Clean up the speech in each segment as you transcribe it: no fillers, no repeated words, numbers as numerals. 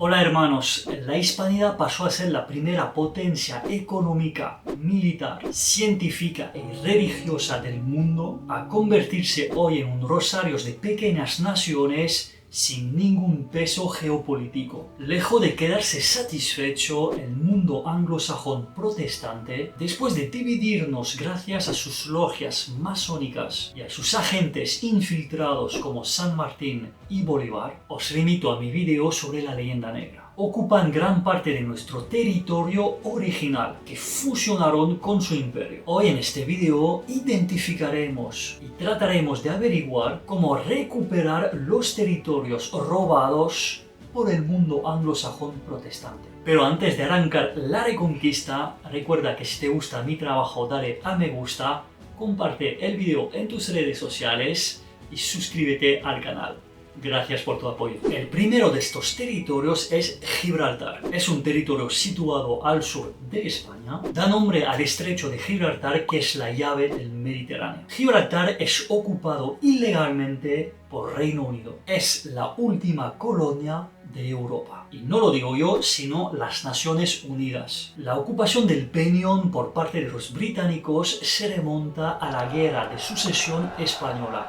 Hola hermanos, la Hispanidad pasó a ser la primera potencia económica, militar, científica y religiosa del mundo a convertirse hoy en un rosario de pequeñas naciones sin ningún peso geopolítico. Lejos de quedarse satisfecho el mundo anglosajón protestante, después de dividirnos gracias a sus logias masónicas y a sus agentes infiltrados como San Martín y Bolívar, os remito a mi video sobre la leyenda negra. Ocupan gran parte de nuestro territorio original, que fusionaron con su imperio. Hoy en este video identificaremos y trataremos de averiguar cómo recuperar los territorios robados por el mundo anglosajón protestante. Pero antes de arrancar la reconquista, recuerda que si te gusta mi trabajo, dale a me gusta, comparte el video en tus redes sociales y suscríbete al canal. Gracias por tu apoyo. El primero de estos territorios es Gibraltar. Es un territorio situado al sur de España. Da nombre al estrecho de Gibraltar, que es la llave del Mediterráneo. Gibraltar es ocupado ilegalmente por Reino Unido. Es la última colonia de Europa. Y no lo digo yo, sino las Naciones Unidas. La ocupación del Peñón por parte de los británicos se remonta a la Guerra de Sucesión Española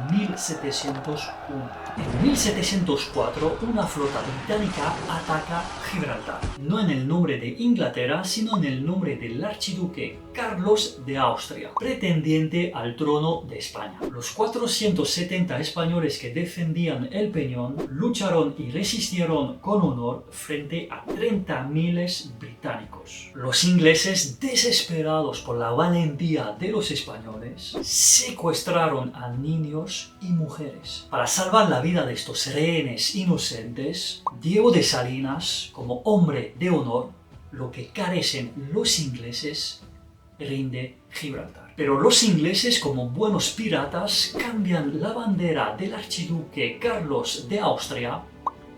de 1701. En 1704, una flota británica ataca Gibraltar, no en el nombre de Inglaterra, sino en el nombre del archiduque Carlos de Austria, pretendiente al trono de España. Los 470 españoles que defendían el Peñón lucharon y resistieron con honor frente a 30.000 británicos. Los ingleses, desesperados por la valentía de los españoles, secuestraron a niños y mujeres. Para salvar la vida de estos rehenes inocentes, Diego de Salinas, como hombre de honor, lo que carecen los ingleses, rinde Gibraltar. Pero los ingleses, como buenos piratas, cambian la bandera del archiduque Carlos de Austria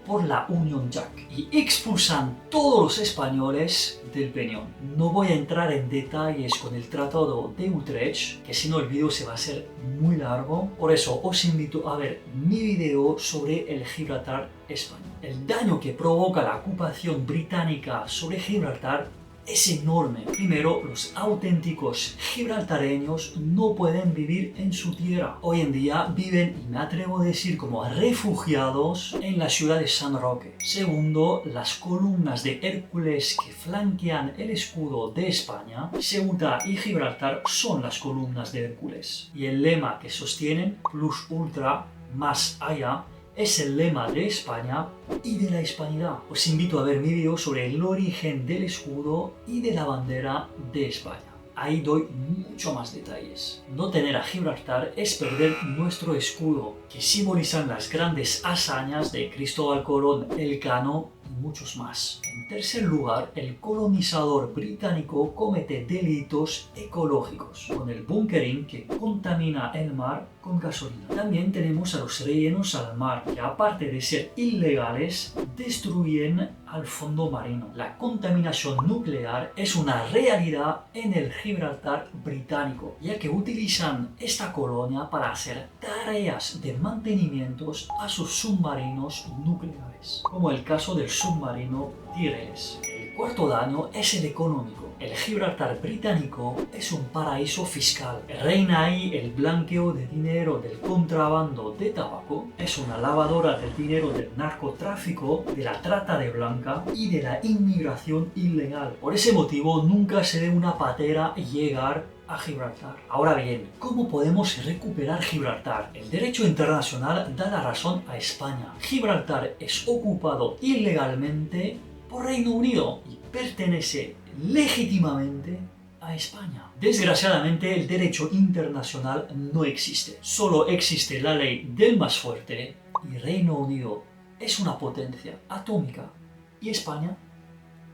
por la Union Jack y expulsan todos los españoles del Peñón. No voy a entrar en detalles con el Tratado de Utrecht, que si no el video se va a hacer muy largo. Por eso os invito a ver mi video sobre el Gibraltar español. El daño que provoca la ocupación británica sobre Gibraltar es enorme. Primero, los auténticos gibraltareños no pueden vivir en su tierra. Hoy en día viven, y me atrevo a decir, como refugiados en la ciudad de San Roque. Segundo, las columnas de Hércules que flanquean el escudo de España, Ceuta y Gibraltar, son las columnas de Hércules. Y el lema que sostienen, plus ultra, más allá, es el lema de España y de la hispanidad. Os invito a ver mi video sobre el origen del escudo y de la bandera de España. Ahí doy mucho más detalles. No tener a Gibraltar es perder nuestro escudo, que simbolizan las grandes hazañas de Cristóbal Colón, Elcano y muchos más. En tercer lugar, el colonizador británico comete delitos ecológicos, con el bunkering que contamina el mar con gasolina. También tenemos a los rellenos al mar, que aparte de ser ilegales, destruyen al fondo marino. La contaminación nuclear es una realidad en el Gibraltar británico, ya que utilizan esta colonia para hacer tareas de mantenimientos a sus submarinos nucleares, como el caso del submarino Tyrrells. El cuarto daño es el económico. El Gibraltar británico es un paraíso fiscal. Reina ahí el blanqueo de dinero del contrabando de tabaco, es una lavadora del dinero del narcotráfico, de la trata de blanca y de la inmigración ilegal. Por ese motivo nunca se ve una patera llegar a Gibraltar. Ahora bien, ¿cómo podemos recuperar Gibraltar? El derecho internacional da la razón a España. Gibraltar es ocupado ilegalmente por Reino Unido y pertenece legítimamente a España. Desgraciadamente, el derecho internacional no existe. Solo existe la ley del más fuerte y Reino Unido es una potencia atómica y España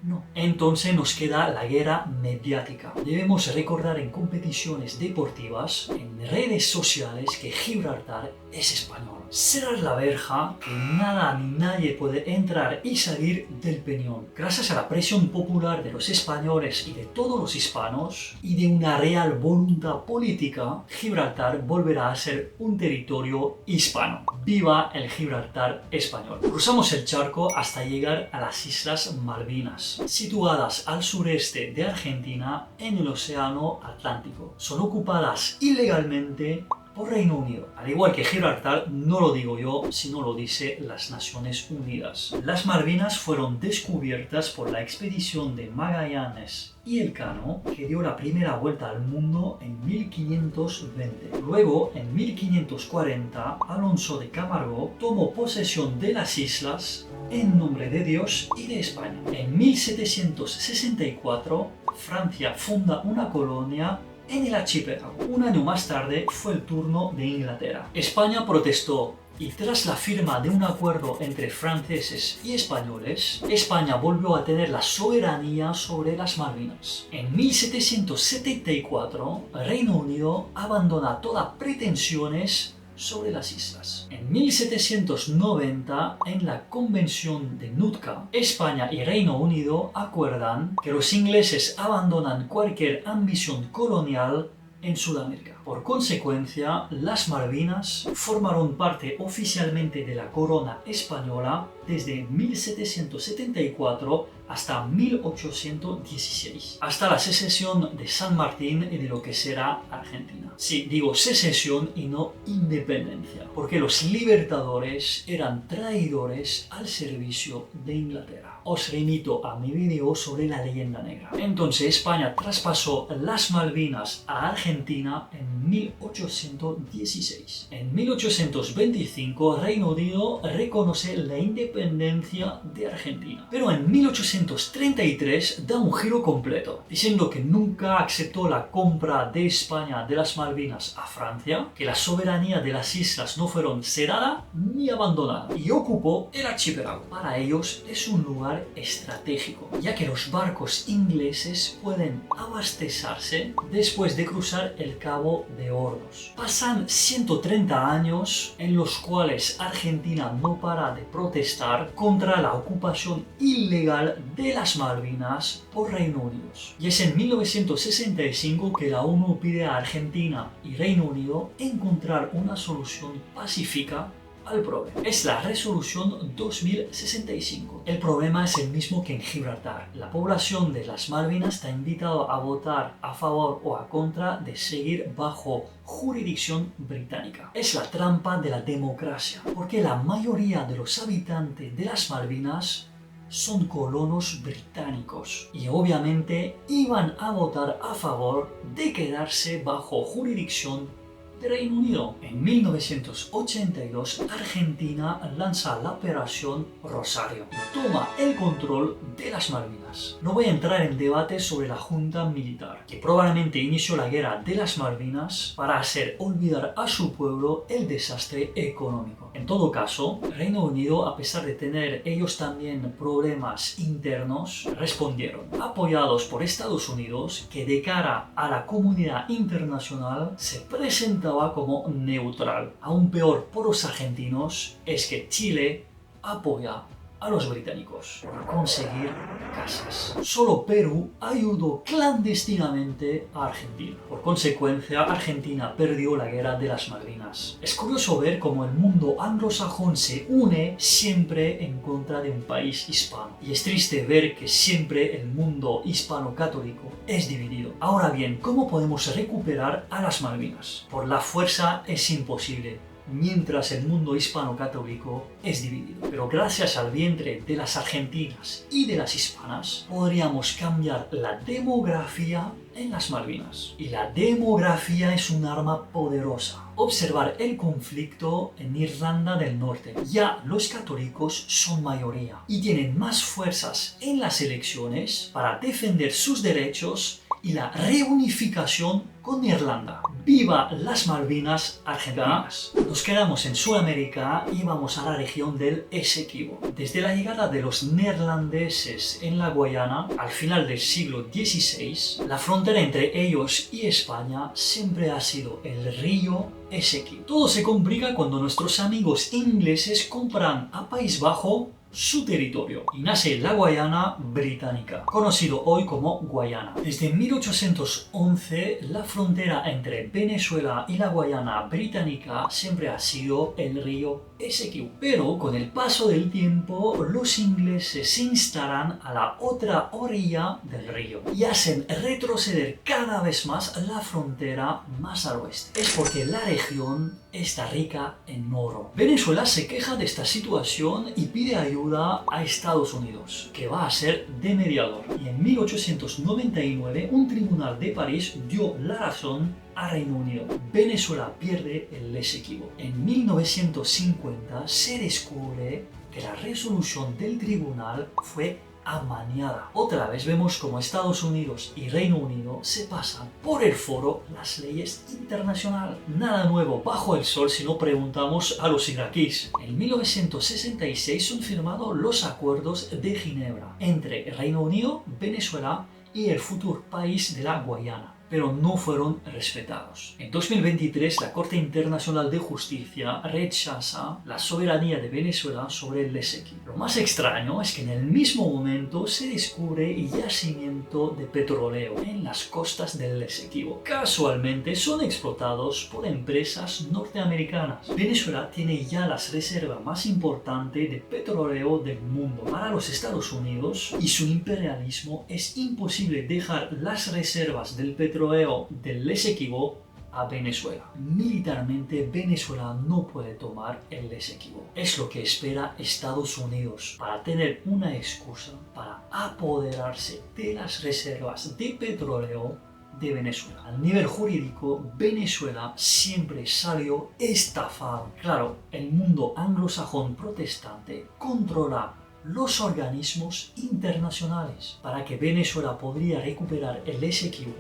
No. Entonces nos queda la guerra mediática. Debemos recordar en competiciones deportivas, en redes sociales, que Gibraltar es español. Cerrar la verja, que nada ni nadie puede entrar y salir del peñón. Gracias a la presión popular de los españoles y de todos los hispanos, y de una real voluntad política, Gibraltar volverá a ser un territorio hispano. ¡Viva el Gibraltar español! Cruzamos el charco hasta llegar a las Islas Malvinas, situadas al sureste de Argentina en el Océano Atlántico. Son ocupadas ilegalmente por Reino Unido. Al igual que Gibraltar, no lo digo yo, sino lo dice las Naciones Unidas. Las Malvinas fueron descubiertas por la expedición de Magallanes y Elcano, que dio la primera vuelta al mundo en 1520. Luego, en 1540, Alonso de Camargo tomó posesión de las islas en nombre de Dios y de España. En 1764, Francia funda una colonia en el archipiélago. Un año más tarde fue el turno de Inglaterra. España protestó y tras la firma de un acuerdo entre franceses y españoles, España volvió a tener la soberanía sobre las Malvinas. En 1774, Reino Unido abandona todas pretensiones sobre las islas. En 1790, en la Convención de Nootka, España y Reino Unido acuerdan que los ingleses abandonan cualquier ambición colonial en Sudamérica. Por consecuencia, las Malvinas formaron parte oficialmente de la corona española desde 1774 hasta 1816, hasta la secesión de San Martín y de lo que será Argentina. Sí, digo secesión y no independencia, porque los libertadores eran traidores al servicio de Inglaterra. Os remito a mi vídeo sobre la leyenda negra. Entonces España traspasó las Malvinas a Argentina en 1816. En 1825 Reino Unido reconoce la independencia de Argentina, pero en 1833 da un giro completo, diciendo que nunca aceptó la compra de España de las Malvinas a Francia, que la soberanía de las islas no fueron cedada ni abandonada, y ocupó el archipiélago. Para ellos es un lugar estratégico, ya que los barcos ingleses pueden abastecerse después de cruzar el Cabo de Hornos. Pasan 130 años en los cuales Argentina no para de protestar contra la ocupación ilegal de las Malvinas por Reino Unido. Y es en 1965 que la ONU pide a Argentina y Reino Unido encontrar una solución pacífica al problema. Es la resolución 2065. El problema es el mismo que en Gibraltar. La población de las Malvinas está invitada a votar a favor o a contra de seguir bajo jurisdicción británica. Es la trampa de la democracia, porque la mayoría de los habitantes de las Malvinas son colonos británicos y obviamente iban a votar a favor de quedarse bajo jurisdicción de Reino Unido. En 1982, Argentina lanza la Operación Rosario y toma el control de las Malvinas. No voy a entrar en debate sobre la junta militar, que probablemente inició la guerra de las Malvinas para hacer olvidar a su pueblo el desastre económico. En todo caso, Reino Unido, a pesar de tener ellos también problemas internos, respondieron, apoyados por Estados Unidos, que de cara a la comunidad internacional se presentaba como neutral. Aún peor por los argentinos es que Chile apoya a los británicos por conseguir casas. Solo Perú ayudó clandestinamente a Argentina. Por consecuencia, Argentina perdió la guerra de las Malvinas. Es curioso ver cómo el mundo anglosajón se une siempre en contra de un país hispano. Y es triste ver que siempre el mundo hispano-católico es dividido. Ahora bien, ¿cómo podemos recuperar a las Malvinas? Por la fuerza es imposible, mientras el mundo hispano-católico es dividido. Pero gracias al vientre de las argentinas y de las hispanas, podríamos cambiar la demografía en las Malvinas. Y la demografía es un arma poderosa. Observar el conflicto en Irlanda del Norte. Ya los católicos son mayoría y tienen más fuerzas en las elecciones para defender sus derechos y la reunificación con Irlanda. ¡Viva las Malvinas argentinas! Nos quedamos en Sudamérica y vamos a la región del Esequibo. Desde la llegada de los neerlandeses en la Guayana al final del siglo XVI, la frontera entre ellos y España siempre ha sido el río Esequibo. Todo se complica cuando nuestros amigos ingleses compran a País Bajo su territorio y nace la Guayana británica, conocido hoy como Guayana. Desde 1811 la frontera entre Venezuela y la Guayana británica siempre ha sido el río Esequibo, pero con el paso del tiempo los ingleses se instalan a la otra orilla del río y hacen retroceder cada vez más la frontera más al oeste. Es porque la región está rica en oro. Venezuela se queja de esta situación y pide ayuda a Estados Unidos, que va a ser de mediador. Y en 1899 un tribunal de París dio la razón a Reino Unido. Venezuela pierde el Esequibo. En 1950 se descubre que la resolución del tribunal fue amañada. Otra vez vemos como Estados Unidos y Reino Unido se pasan por el foro las leyes internacionales. Nada nuevo bajo el sol si no preguntamos a los iraquíes. En 1966 son firmados los acuerdos de Ginebra entre Reino Unido, Venezuela y el futuro país de la Guayana, pero no fueron respetados. En 2023, la Corte Internacional de Justicia rechaza la soberanía de Venezuela sobre el Esequibo. Lo más extraño es que en el mismo momento se descubre yacimiento de petróleo en las costas del Esequibo. Casualmente son explotados por empresas norteamericanas. Venezuela tiene ya las reservas más importantes de petróleo del mundo. Para los Estados Unidos y su imperialismo es imposible dejar las reservas del petróleo del Esequibo a Venezuela. Militarmente, Venezuela no puede tomar el Esequibo. Es lo que espera Estados Unidos para tener una excusa para apoderarse de las reservas de petróleo de Venezuela. A nivel jurídico, Venezuela siempre salió estafado. Claro, el mundo anglosajón protestante controla los organismos internacionales. Para que Venezuela podría recuperar el Esequibo,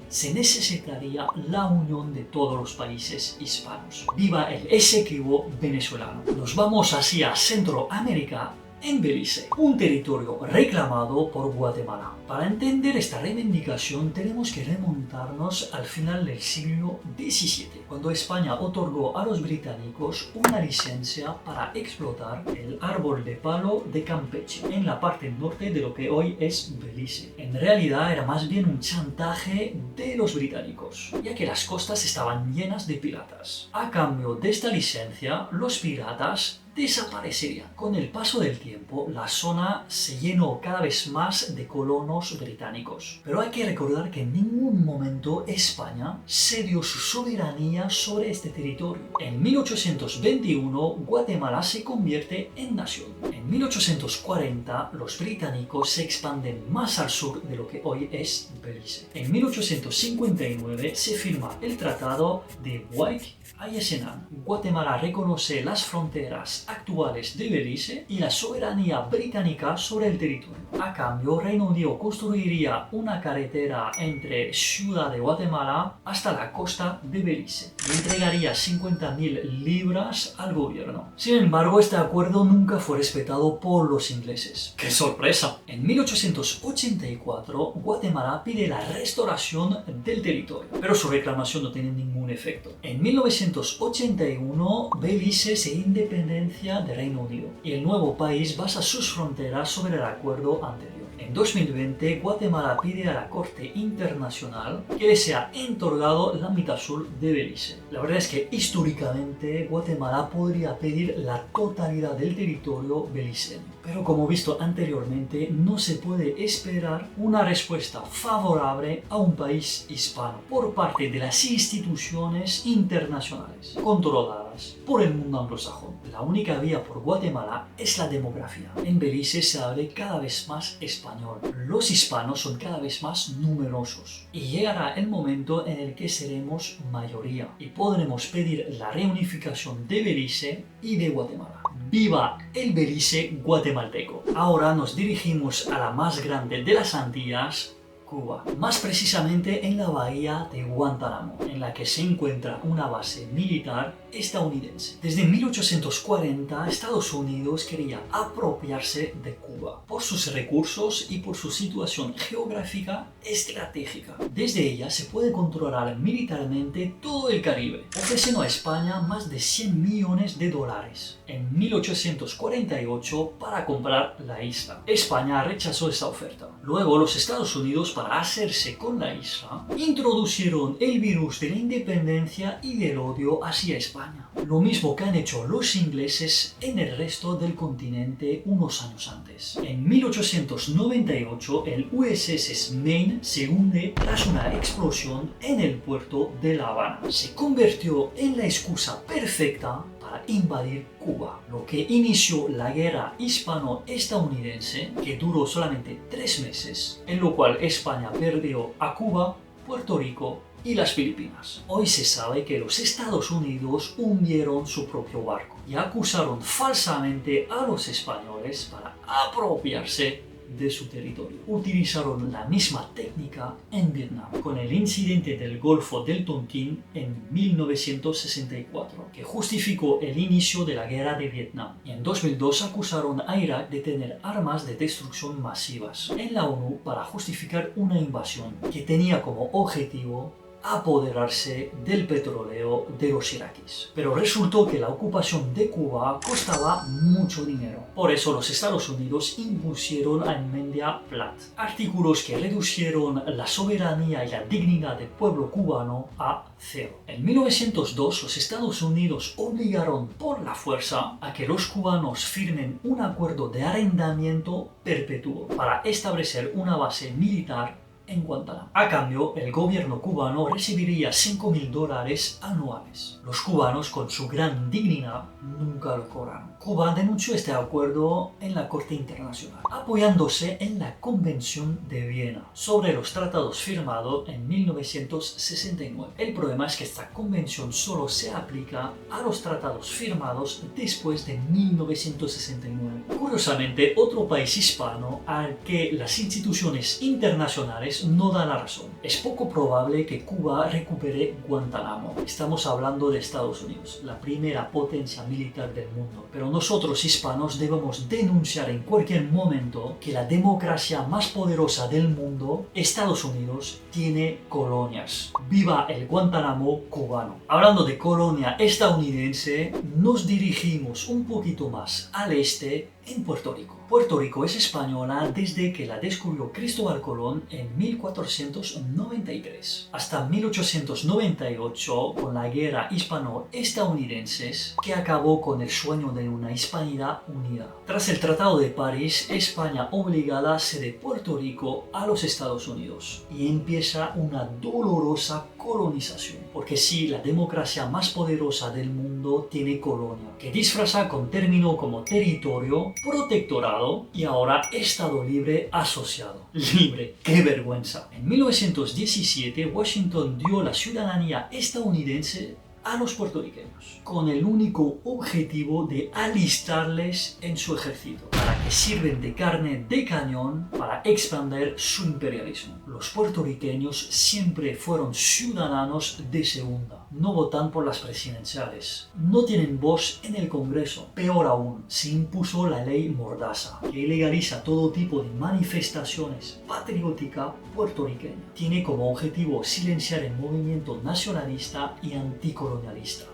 se necesitaría la unión de todos los países hispanos. ¡Viva el Esequibo venezolano! Nos vamos hacia Centroamérica, en Belice, un territorio reclamado por Guatemala. Para entender esta reivindicación tenemos que remontarnos al final del siglo XVII, cuando España otorgó a los británicos una licencia para explotar el árbol de palo de Campeche, en la parte norte de lo que hoy es Belice. En realidad era más bien un chantaje de los británicos, ya que las costas estaban llenas de piratas. A cambio de esta licencia, los piratas desaparecerían. Con el paso del tiempo, la zona se llenó cada vez más de colonos británicos. Pero hay que recordar que en ningún momento España cedió su soberanía sobre este territorio. En 1821, Guatemala se convierte en nación. En 1840, los británicos se expanden más al sur de lo que hoy es Belice. En 1859 se firma el Tratado de Waique-Ayessenan. Guatemala reconoce las fronteras actuales de Belice y la soberanía británica sobre el territorio. A cambio, Reino Unido construiría una carretera entre Ciudad de Guatemala hasta la costa de Belice y entregaría 50.000 libras al gobierno. Sin embargo, este acuerdo nunca fue respetado por los ingleses. ¡Qué sorpresa! En 1884, Guatemala pide la restauración del territorio, pero su reclamación no tiene ningún efecto. En 1981, Belice se independencia de Reino Unido y el nuevo país basa sus fronteras sobre el acuerdo anterior. En 2020, Guatemala pide a la Corte Internacional que le sea otorgado la mitad sur de Belice. La verdad es que históricamente Guatemala podría pedir la totalidad del territorio beliceño, pero como visto anteriormente, no se puede esperar una respuesta favorable a un país hispano por parte de las instituciones internacionales controladas por el mundo anglosajón. La única vía por Guatemala es la demografía. En Belice se habla cada vez más español. Los hispanos son cada vez más numerosos y llegará el momento en el que seremos mayoría y podremos pedir la reunificación de Belice y de Guatemala. ¡Viva el Belice guatemalteco! Ahora nos dirigimos a la más grande de las Antillas, Cuba, más precisamente en la bahía de Guantánamo, en la que se encuentra una base militar estadounidense. Desde 1840, Estados Unidos quería apropiarse de Cuba por sus recursos y por su situación geográfica estratégica. Desde ella se puede controlar militarmente todo el Caribe, ofreciendo a España más de 100 millones de dólares en 1848 para comprar la isla. España rechazó esa oferta. Luego los Estados Unidos, para hacerse con la isla, introducieron el virus de la independencia y del odio hacia España. Lo mismo que han hecho los ingleses en el resto del continente unos años antes. En 1898 el USS Maine se hunde tras una explosión en el puerto de La Habana. Se convirtió en la excusa perfecta para invadir Cuba, lo que inició la guerra hispano-estadounidense, que duró solamente 3 meses, en lo cual España perdió a Cuba, Puerto Rico y las Filipinas. Hoy se sabe que los Estados Unidos hundieron su propio barco y acusaron falsamente a los españoles para apropiarse de su territorio. Utilizaron la misma técnica en Vietnam, con el incidente del Golfo del Tonkin en 1964, que justificó el inicio de la guerra de Vietnam. Y en 2002 acusaron a Irak de tener armas de destrucción masivas en la ONU para justificar una invasión que tenía como objetivo apoderarse del petróleo de los iraquíes. Pero resultó que la ocupación de Cuba costaba mucho dinero. Por eso los Estados Unidos impusieron la enmienda Platt, artículos que reducieron la soberanía y la dignidad del pueblo cubano a cero. En 1902 los Estados Unidos obligaron por la fuerza a que los cubanos firmen un acuerdo de arrendamiento perpetuo para establecer una base militar en Guantánamo. A cambio, el gobierno cubano recibiría $5.000 anuales. Los cubanos, con su gran dignidad, nunca lo cobraron. Cuba denunció este acuerdo en la Corte Internacional, apoyándose en la Convención de Viena sobre los tratados firmados en 1969. El problema es que esta convención solo se aplica a los tratados firmados después de 1969. Curiosamente, otro país hispano al que las instituciones internacionales no dan la razón. Es poco probable que Cuba recupere Guantánamo. Estamos hablando de Estados Unidos, la primera potencia militar del mundo. Pero nosotros hispanos debemos denunciar en cualquier momento que la democracia más poderosa del mundo, Estados Unidos, tiene colonias. ¡Viva el Guantánamo cubano! Hablando de colonia estadounidense, nos dirigimos un poquito más al este en Puerto Rico. Puerto Rico es española desde que la descubrió Cristóbal Colón en 1493 hasta 1898, con la guerra hispano-estadounidense que acabó con el sueño de una hispanidad unida. Tras el Tratado de París, España obligada cede Puerto Rico a los Estados Unidos y empieza una dolorosa colonización, porque sí, la democracia más poderosa del mundo tiene colonia, que disfraza con término como territorio, protectorado y ahora Estado libre asociado. Libre, ¡qué vergüenza! En 1917, Washington dio la ciudadanía estadounidense a los puertorriqueños, con el único objetivo de alistarles en su ejército, para que sirven de carne de cañón para expandir su imperialismo. Los puertorriqueños siempre fueron ciudadanos de segunda, no votan por las presidenciales, no tienen voz en el Congreso. Peor aún, se impuso la ley Mordaza, que ilegaliza todo tipo de manifestaciones patrióticas puertorriqueñas. Tiene como objetivo silenciar el movimiento nacionalista y anticolonialista.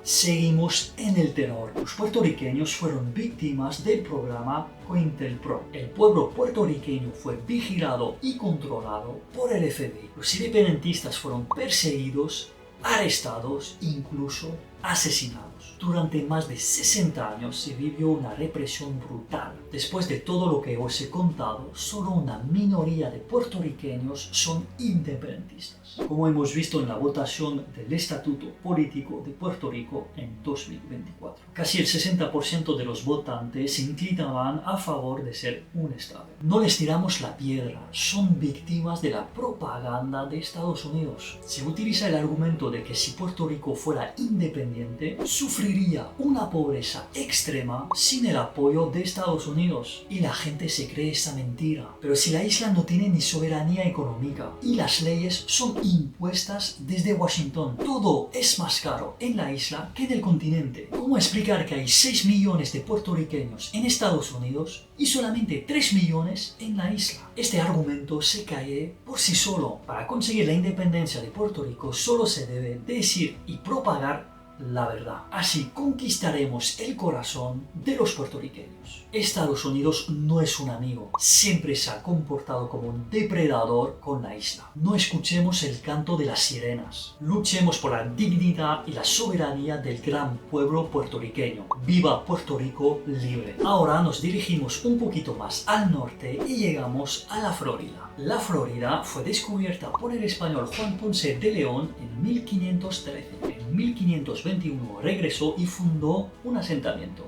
Seguimos en el terror. Los puertorriqueños fueron víctimas del programa COINTELPRO. El pueblo puertorriqueño fue vigilado y controlado por el FBI. Los independentistas fueron perseguidos, arrestados e incluso asesinados. Durante más de 60 años se vivió una represión brutal. Después de todo lo que os he contado, solo una minoría de puertorriqueños son independentistas, como hemos visto en la votación del Estatuto Político de Puerto Rico en 2024. Casi el 60% de los votantes se inclinaban a favor de ser un Estado. No les tiramos la piedra, son víctimas de la propaganda de Estados Unidos. Se utiliza el argumento de que si Puerto Rico fuera independiente, su sufriría una pobreza extrema sin el apoyo de Estados Unidos. Y la gente se cree esa mentira. Pero si la isla no tiene ni soberanía económica y las leyes son impuestas desde Washington, todo es más caro en la isla que en el continente. ¿Cómo explicar que hay 6 millones de puertorriqueños en Estados Unidos y solamente 3 millones en la isla? Este argumento se cae por sí solo. Para conseguir la independencia de Puerto Rico solo se debe decir y propagar la verdad. Así conquistaremos el corazón de los puertorriqueños. Estados Unidos no es un amigo. Siempre se ha comportado como un depredador con la isla. No escuchemos el canto de las sirenas. Luchemos por la dignidad y la soberanía del gran pueblo puertorriqueño. ¡Viva Puerto Rico libre! Ahora nos dirigimos un poquito más al norte y llegamos a la Florida. La Florida fue descubierta por el español Juan Ponce de León en 1513. En 1521 regresó y fundó un asentamiento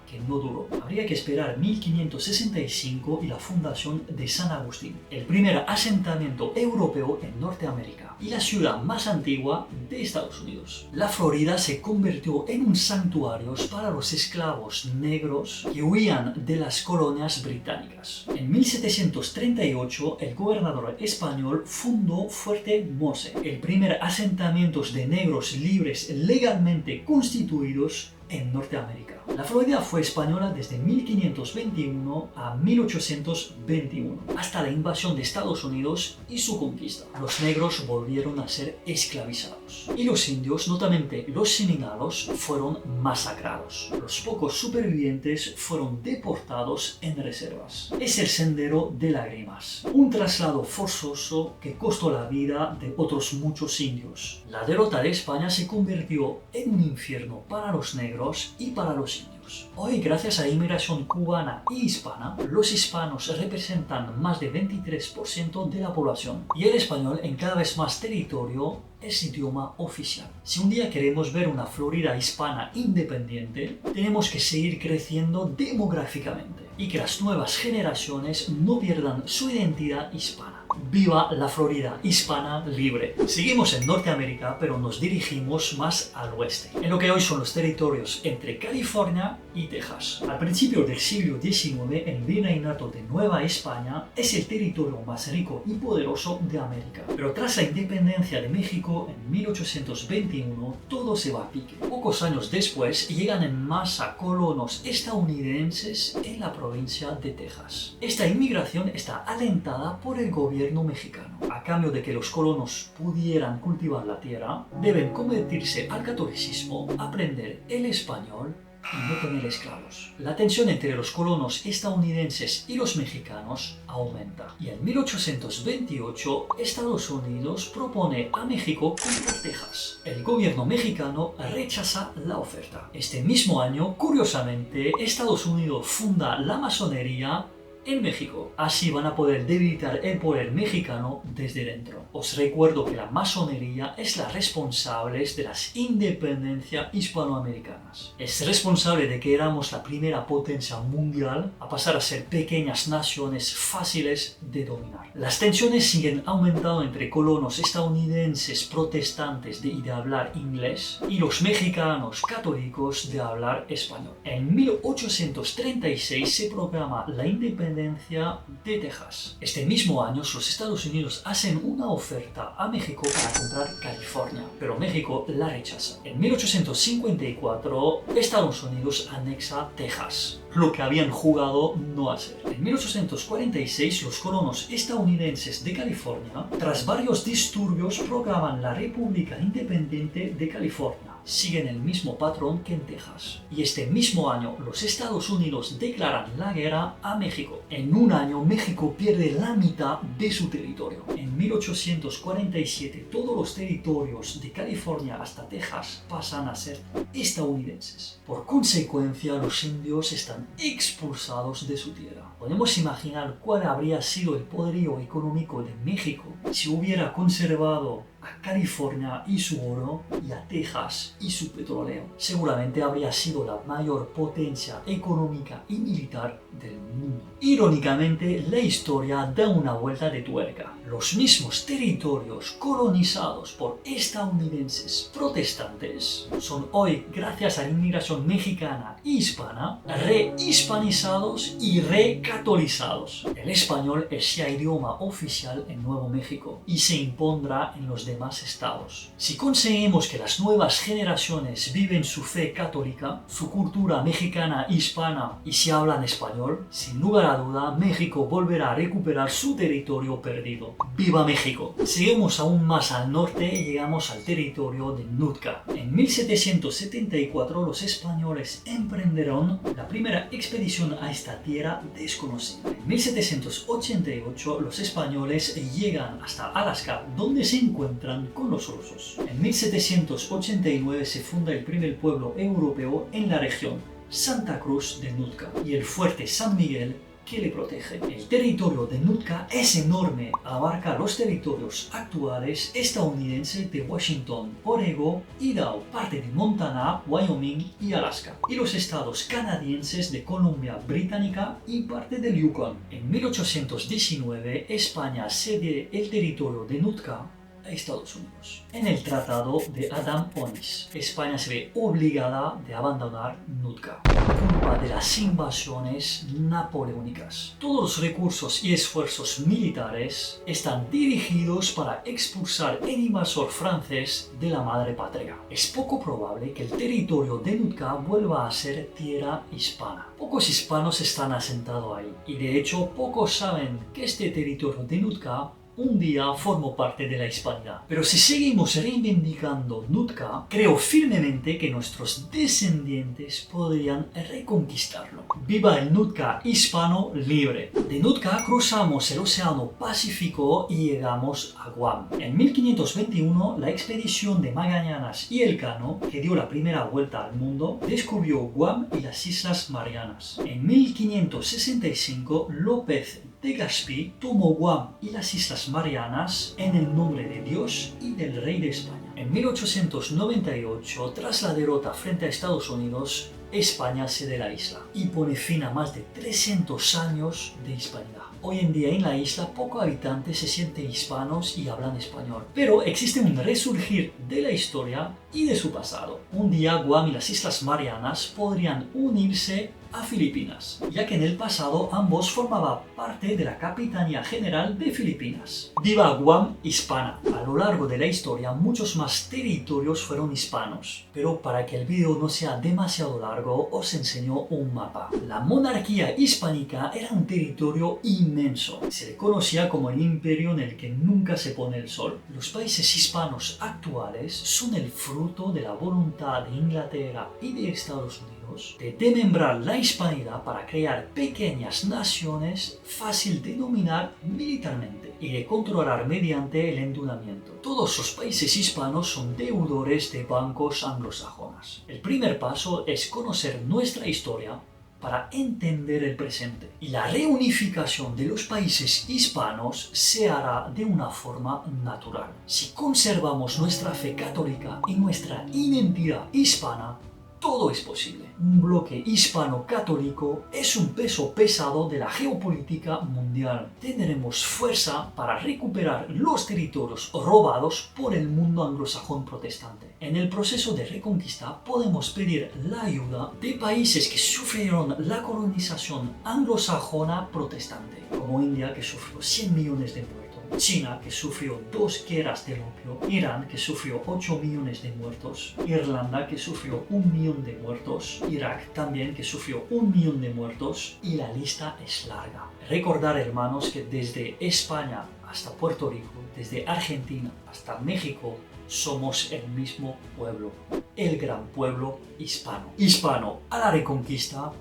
que no duró. Habría que esperar 1565 y la fundación de San Agustín, el primer asentamiento europeo en Norteamérica y la ciudad más antigua de Estados Unidos. La Florida se convirtió en un santuario para los esclavos negros que huían de las colonias británicas. En 1738 el gobernador español fundó Fuerte Moze, el primer asentamiento de negros libres legalmente constituidos en Norteamérica. La Florida fue española desde 1521 a 1821, hasta la invasión de Estados Unidos y su conquista. Los negros volvieron a ser esclavizados y los indios, notamente los seminolas, fueron masacrados. Los pocos supervivientes fueron deportados en reservas. Es el Sendero de Lágrimas, un traslado forzoso que costó la vida de otros muchos indios. La derrota de España se convirtió en un infierno para los negros y para los indios. Hoy, gracias a la inmigración cubana y hispana, los hispanos representan más del 23% de la población y el español en cada vez más territorio es idioma oficial. Si un día queremos ver una Florida hispana independiente, tenemos que seguir creciendo demográficamente y que las nuevas generaciones no pierdan su identidad hispana. ¡Viva la Florida hispana libre! Seguimos en Norteamérica, pero nos dirigimos más al oeste, en lo que hoy son los territorios entre California y Texas. Al principio del siglo XIX, el virreinato de Nueva España es el territorio más rico y poderoso de América. Pero tras la independencia de México en 1821, todo se va a pique. Pocos años después, llegan en masa colonos estadounidenses en la provincia de Texas. Esta inmigración está alentada por el gobierno mexicano. A cambio de que los colonos pudieran cultivar la tierra, deben convertirse al catolicismo, aprender el español y no tener esclavos. La tensión entre los colonos estadounidenses y los mexicanos aumenta. Y en 1828, Estados Unidos propone a México comprar Texas. El gobierno mexicano rechaza la oferta. Este mismo año, curiosamente, Estados Unidos funda la masonería en México. Así van a poder debilitar el poder mexicano desde dentro. Os recuerdo que la masonería es la responsable de las independencias hispanoamericanas. Es responsable de que éramos la primera potencia mundial a pasar a ser pequeñas naciones fáciles de dominar. Las tensiones siguen aumentando entre colonos estadounidenses protestantes de hablar inglés y los mexicanos católicos de hablar español. En 1836 se proclama la independencia de Texas. Este mismo año, los Estados Unidos hacen una oferta a México para comprar California, pero México la rechaza. En 1854, Estados Unidos anexa Texas, lo que habían jugado no hacer. En 1846, los colonos estadounidenses de California, tras varios disturbios, proclaman la República Independiente de California. Siguen el mismo patrón que en Texas. Y este mismo año, los Estados Unidos declaran la guerra a México. En un año, México pierde la mitad de su territorio. En 1847, todos los territorios de California hasta Texas pasan a ser estadounidenses. Por consecuencia, los indios están expulsados de su tierra. Podemos imaginar cuál habría sido el poderío económico de México si hubiera conservado a California y su oro y a Texas y su petróleo. Seguramente habría sido la mayor potencia económica y militar del mundo. Irónicamente, la historia da una vuelta de tuerca. Los mismos territorios colonizados por estadounidenses protestantes son hoy, gracias a la inmigración mexicana e hispana, rehispanizados y recatolizados. El español es ya idioma oficial en Nuevo México y se impondrá en los demás estados. Si conseguimos que las nuevas generaciones viven su fe católica, su cultura mexicana hispana y si hablan español, sin lugar a duda México volverá a recuperar su territorio perdido. ¡Viva México! Seguimos aún más al norte y llegamos al territorio de Nootka. En 1774 los españoles emprendieron la primera expedición a esta tierra desconocida. En 1788 los españoles llegan hasta Alaska, donde se encuentran con los rusos. En 1789 se funda el primer pueblo europeo en la región, Santa Cruz de Nootka, y el fuerte San Miguel que le protege. El territorio de Nootka es enorme, abarca los territorios actuales estadounidenses de Washington, Oregón, Idaho, parte de Montana, Wyoming y Alaska, y los estados canadienses de Columbia Británica y parte del Yukon. En 1819, España cede el territorio de Nootka a Estados Unidos. En el Tratado de Adams-Onis, España se ve obligada de abandonar Nootka por culpa de las invasiones napoleónicas. Todos los recursos y esfuerzos militares están dirigidos para expulsar el invasor francés de la madre patria. Es poco probable que el territorio de Nootka vuelva a ser tierra hispana. Pocos hispanos están asentados ahí y de hecho pocos saben que este territorio de Nootka un día formó parte de la hispanidad. Pero si seguimos reivindicando Nootka, creo firmemente que nuestros descendientes podrían reconquistarlo. ¡Viva el Nootka hispano libre! De Nootka cruzamos el Océano Pacífico y llegamos a Guam. En 1521, la expedición de Magallanes y Elcano, que dio la primera vuelta al mundo, descubrió Guam y las Islas Marianas. En 1565, López de Gaspé tomó Guam y las Islas Marianas en el nombre de Dios y del rey de España. En 1898, tras la derrota frente a Estados Unidos, España cede la isla y pone fin a más de 300 años de hispanidad. Hoy en día en la isla pocos habitantes se sienten hispanos y hablan español, pero existe un resurgir de la historia y de su pasado. Un día Guam y las Islas Marianas podrían unirse a Filipinas, ya que en el pasado ambos formaban parte de la Capitanía General de Filipinas. ¡Viva Guam hispana! A lo largo de la historia muchos más territorios fueron hispanos, pero para que el vídeo no sea demasiado largo os enseño un mapa. La monarquía hispánica era un territorio inmenso, se le conocía como el imperio en el que nunca se pone el sol. Los países hispanos actuales son el fruto de la voluntad de Inglaterra y de Estados Unidos de desmembrar la hispanidad para crear pequeñas naciones fácil de dominar militarmente y de controlar mediante el endeudamiento. Todos los países hispanos son deudores de bancos anglosajones. El primer paso es conocer nuestra historia para entender el presente. Y la reunificación de los países hispanos se hará de una forma natural. Si conservamos nuestra fe católica y nuestra identidad hispana, todo es posible. Un bloque hispano-católico es un peso pesado de la geopolítica mundial. Tendremos fuerza para recuperar los territorios robados por el mundo anglosajón protestante. En el proceso de reconquista podemos pedir la ayuda de países que sufrieron la colonización anglosajona protestante, como India, que sufrió 100 millones de muertos. China, que sufrió 2 guerras del opio, Irán, que sufrió 8 millones de muertos, Irlanda, que sufrió 1 millón de muertos, Irak también, que sufrió 1 millón de muertos, y la lista es larga. Recordar, hermanos, que desde España hasta Puerto Rico, desde Argentina hasta México, somos el mismo pueblo, el gran pueblo hispano. Hispano a la reconquista,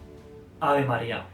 Ave María.